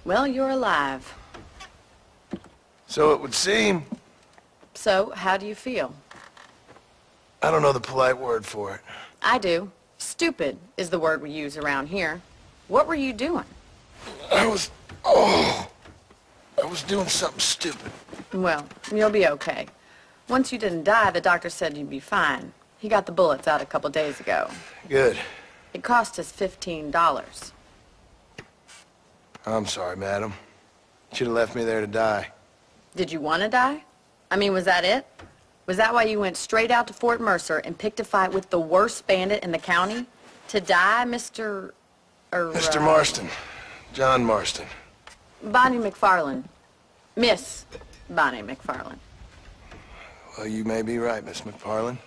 Well, you're alive. So it would seem. So, how do you feel? I don't know the polite word for it. I do. Stupid is the word we use around here. What were you doing? I was doing something stupid. Well, you'll be okay. Once you didn't die, the doctor said you'd be fine. He got the bullets out a couple days ago. Good. It cost us $15. I'm sorry, madam. Should have left me there to die. Did you want to die? I mean, was that it? Was that why you went straight out to Fort Mercer and picked a fight with the worst bandit in the county? To die, Mr. Mr. Marston. John Marston. Bonnie McFarland. Miss Bonnie McFarland. Well, you may be right, Miss McFarland.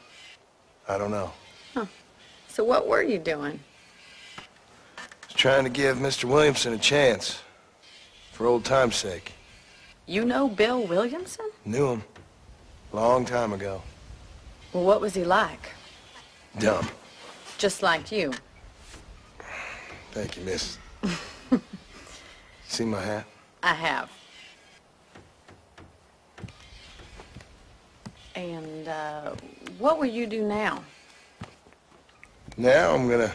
I don't know. Huh. So what were you doing? I was trying to give Mr. Williamson a chance. For old time's sake. You know Bill Williamson? Knew him. Long time ago. Well, what was he like? Dumb. Just like you. Thank you, miss. See my hat? I have. And, what will you do now? Now I'm gonna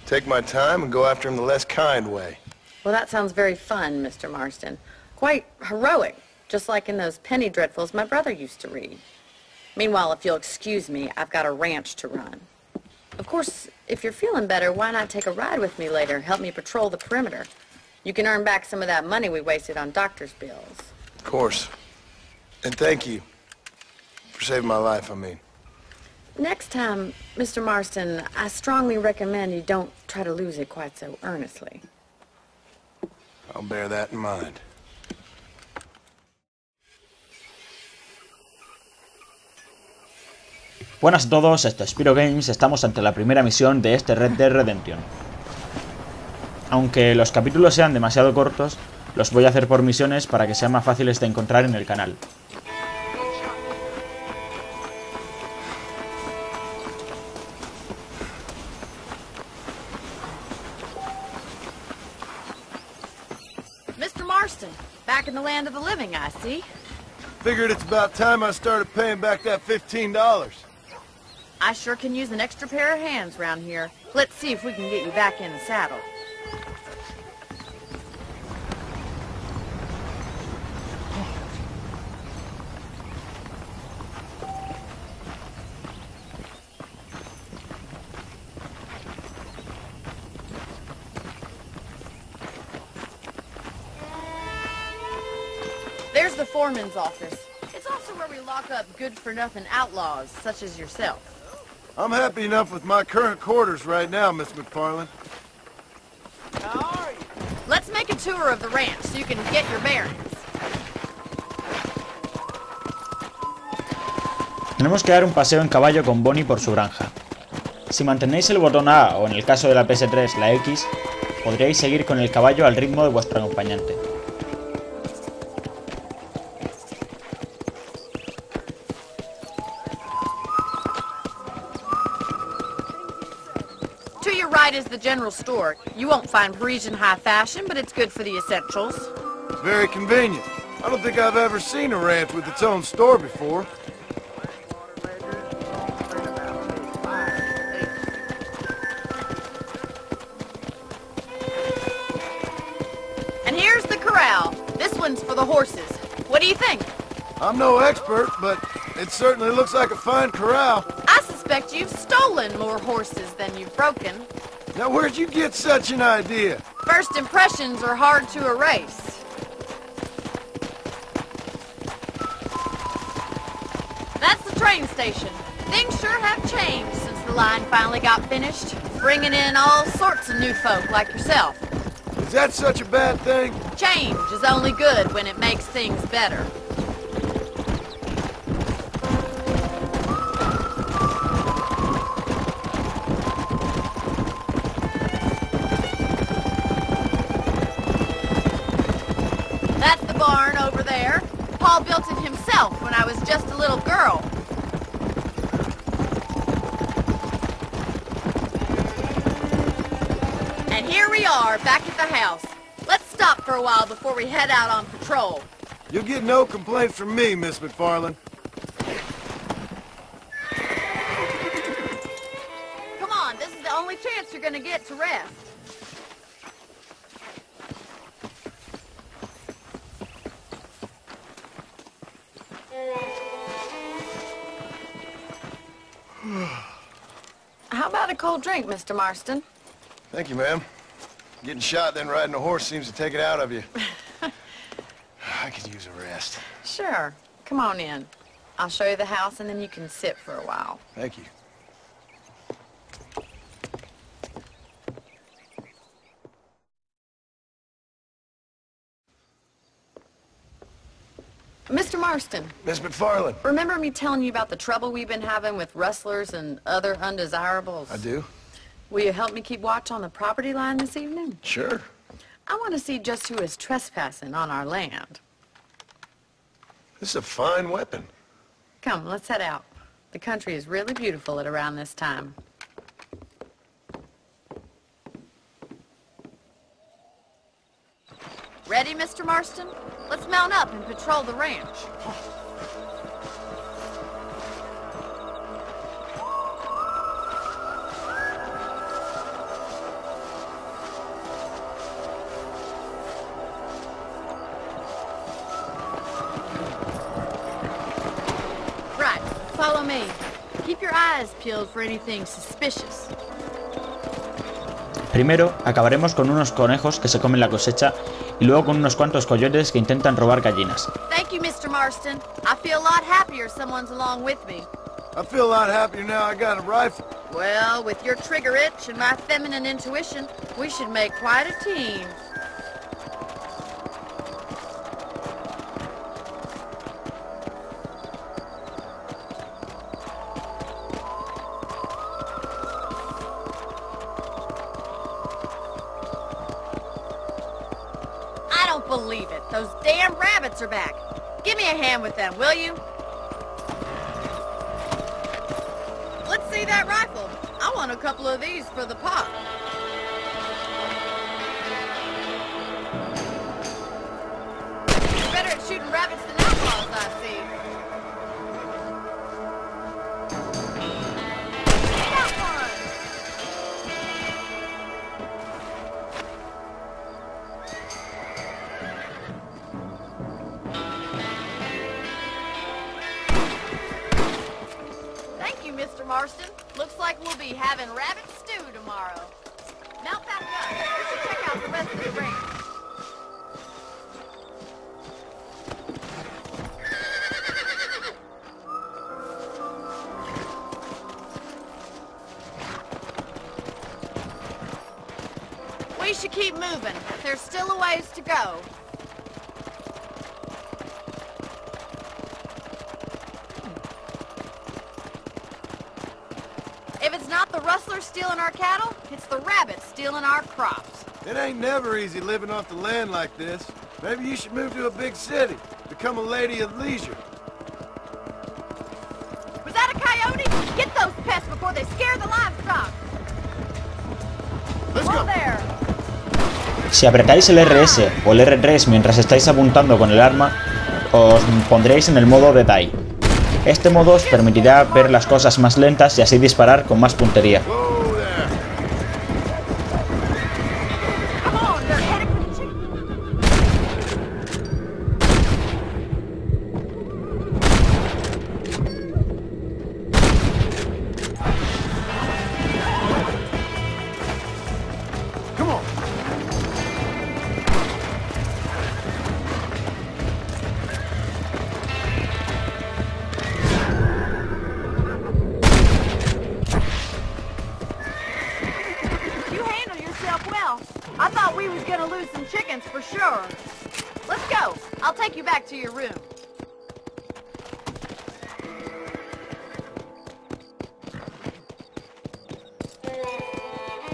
take my time and go after him the less kind way. Well, that sounds very fun, Mr. Marston. Quite heroic, just like in those penny dreadfuls my brother used to read. Meanwhile, if you'll excuse me, I've got a ranch to run. Of course, if you're feeling better, why not take a ride with me later? Help me patrol the perimeter. You can earn back some of that money we wasted on doctor's bills. Of course. And thank you. For saving my life, I mean. Next time, Mr. Marston, I strongly recommend you don't try to lose it quite so earnestly. I'll bear that in mind. Buenas a todos, esto es PiroGames, estamos ante la primera misión de este Red Dead Redemption. Aunque los capítulos sean demasiado cortos, los voy a hacer por misiones para que sean más fáciles de encontrar en el canal. Mr. Marston, back in the land of the living, I see. Figured it's about time I started paying back that $15. I sure can use an extra pair of hands round here. Let's see if we can get you back in the saddle. There's the foreman's office. It's also where we lock up good-for-nothing outlaws, such as yourself. I'm happy enough with my current quarters right now, Miss McFarland. How are you? Let's make a tour of the ranch so you can get your bearings. Tenemos que dar un paseo en caballo con Bonnie por su granja. Si mantenéis el botón A o en el caso de la PS3 la X, podríais seguir con el caballo al ritmo de vuestro acompañante. To your right is the general store. You won't find Parisian high fashion, but it's good for the essentials. Very convenient. I don't think I've ever seen a ranch with its own store before. And here's the corral. This one's for the horses. What do you think? I'm no expert, but it certainly looks like a fine corral. I suspect you've stolen more horses than you've broken. Now where'd you get such an idea? First impressions are hard to erase. That's the train station. Things sure have changed since the line finally got finished, bringing in all sorts of new folk like yourself. Is that such a bad thing? Change is only good when it makes things better. That's the barn over there. Paul built it himself when I was just a little girl. And here we are, back at the house. Let's stop for a while before we head out on patrol. You'll get no complaints from me, Miss McFarland. Come on, this is the only chance you're gonna get to rest. How about a cold drink, Mr. Marston? Thank you, ma'am. Getting shot, then riding a horse seems to take it out of you. I could use a rest. Sure. Come on in. I'll show you the house, and then you can sit for a while. Thank you. Mr. Marston, Miss McFarland. remember me telling you about the trouble we've been having with rustlers and other undesirables? I do? Will you help me keep watch on the property line this evening? Sure. I want to see just who is trespassing on our land. This is a fine weapon. Come, let's head out. The country is really beautiful at around this time. Ready, Mr. Marston? Let's mount up and patrol the ranch. Right, follow me. Keep your eyes peeled for anything suspicious. Primero, acabaremos con unos conejos que se comen la cosecha y luego con unos cuantos coyotes que intentan robar gallinas. Thank you, Mr. Marston. I feel a lot happier someone's along with me. I feel a lot happier now I got a rifle. Well, with your trigger itch and my feminine intuition, we should make quite a team. I don't believe it. Those damn rabbits are back. Give me a hand with them, will you? Let's see that rifle. I want a couple of these for the pot. You're better at shooting rabbits than outlaws, I see. Got one! Thank you, Mr. Marston. Looks like we'll be having rabbit stew tomorrow. Mount back up. We should check out the rest of the range. We should keep moving. There's still a ways to go. If it's not the rustlers stealing our cattle, it's the rabbits stealing our crops. It ain't never easy living off the land like this. Maybe you should move to a big city. Become a lady of leisure. Was that a coyote? Get those pests before they scare the livestock. Let's Whoa go. there. Si apretáis el RS o el R3 mientras estáis apuntando con el arma, os pondréis en el modo de Die. Este modo os permitirá ver las cosas más lentas y así disparar con más puntería. Whoa there. Come on, they're headed for the chicken. Come on. You handle yourself well. I thought we was gonna lose some chickens for sure. Let's go. I'll take you back to your room.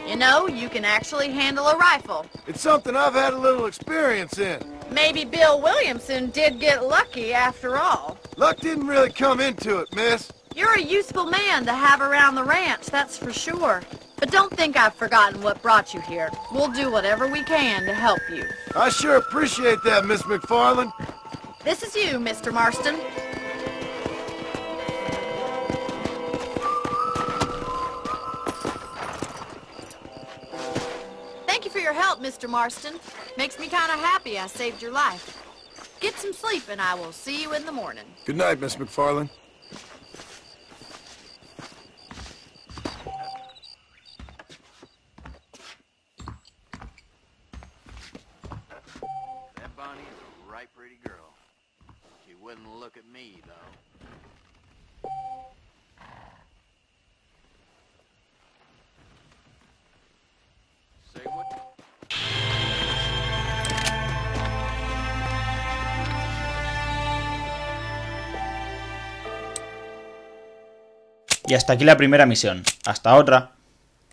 You know, you can actually handle a rifle. It's something I've had a little experience in. Maybe Bill Williamson did get lucky after all. Luck didn't really come into it, miss. You're a useful man to have around the ranch, that's for sure. But don't think I've forgotten what brought you here. We'll do whatever we can to help you. I sure appreciate that, Miss McFarland. This is you, Mr. Marston. Thank you for your help, Mr. Marston. Makes me kind of happy I saved your life. Get some sleep and I will see you in the morning. Good night, Miss McFarland. That Bonnie is a right pretty girl. She wouldn't look at me, though. Say what? Y hasta aquí la primera misión. Hasta otra.